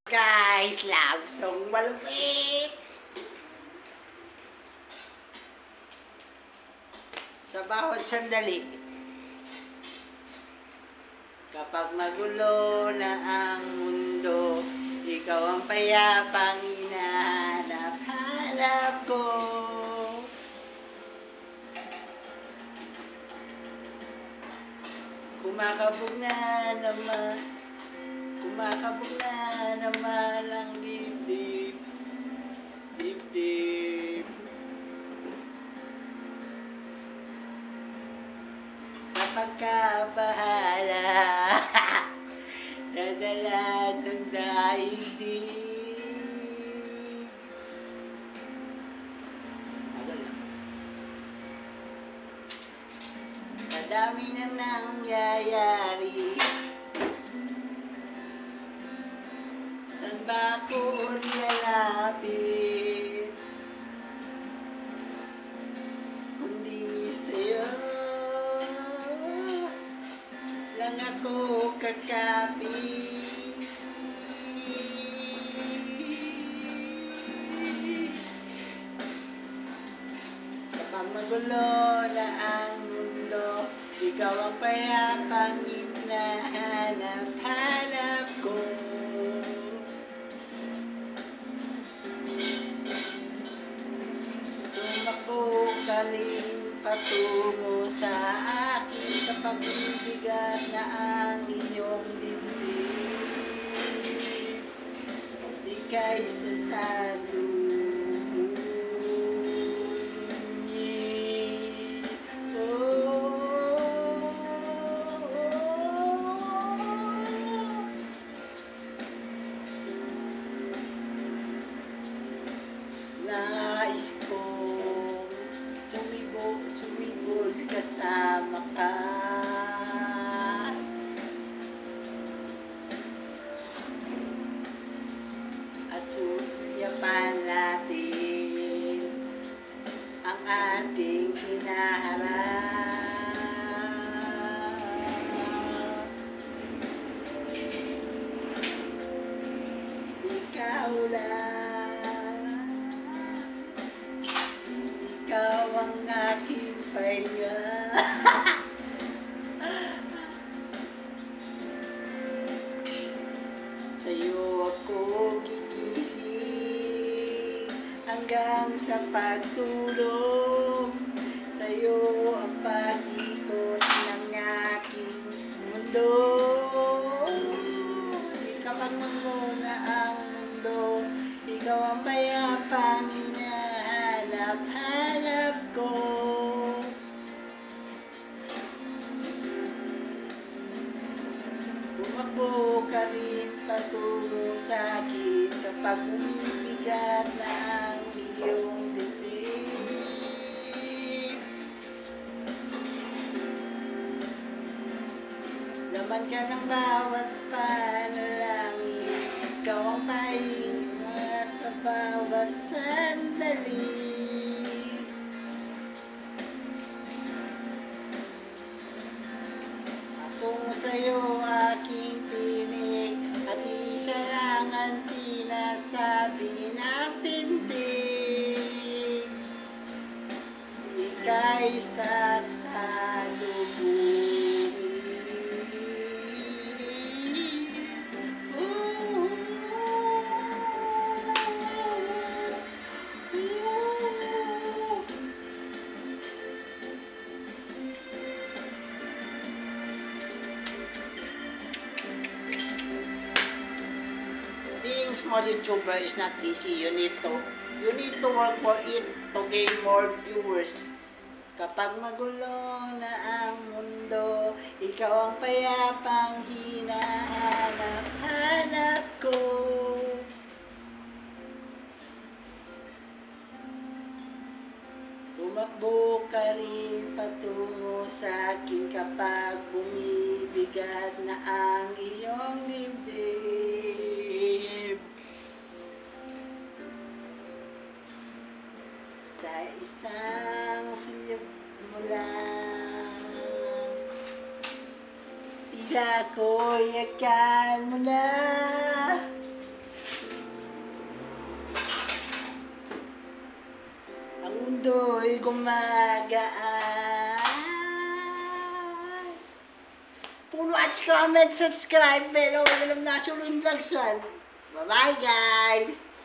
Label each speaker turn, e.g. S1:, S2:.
S1: Guys, love song malupit. Sa bawat sandali, kapag magulo na ang mundo, ikaw ang payapang hinahanap-hanap ko. Kumakabog na naman ang dibdib, dibdib. Sa pagkabahala, dadala ng daigdig. Sa dami na nangyayari, saan ba ako lalapit? Kundi sa'yo lang ako kakapit. Kapag magulo na ang mundo, ikaw ang payapang hinahanap-hanap ko. Tumakbo ka rin patungo sa akin kapag bibigat na ang iyong dibdib. Ika'y sasalubungin. Nais kong sumibol kasama ka. Asyapan natin ang ating hinaharap. Ikaw lang, ikaw ang aking pahinga. Sa'yo ako gigising hanggang sa pagtulog. Sa'yo ang pag-ikot ng aking mundo. Kapag magulo na ang mundo, ikaw ang payapang hinahanap-hanap ko. Tumakbo ka rin patungo sa akin kapag bumibigat na ang iyong dibdib. Laman ka ng bawat panalangin, ikaw ang pahinga sa bawat sandali. Tungo sa'yo aking tinig, at isa lang ang sinasabi ng pintig. Ika'y sasalubungin. Being small YouTuber is not easy. You need to work for it to gain more viewers. Kapag magulo na ang mundo, ikaw ang payapang hinahanap-hanap ko. Tumakbo ka rin patungo sa akin kapag bumibigat na ang iyong dibdib. Sa isang sulyap mo lang, tila ko'y akal mo na mundo'y gumagaan. Watch, comment, subscribe, bell, notification, vlogs 1. Bye-bye, guys!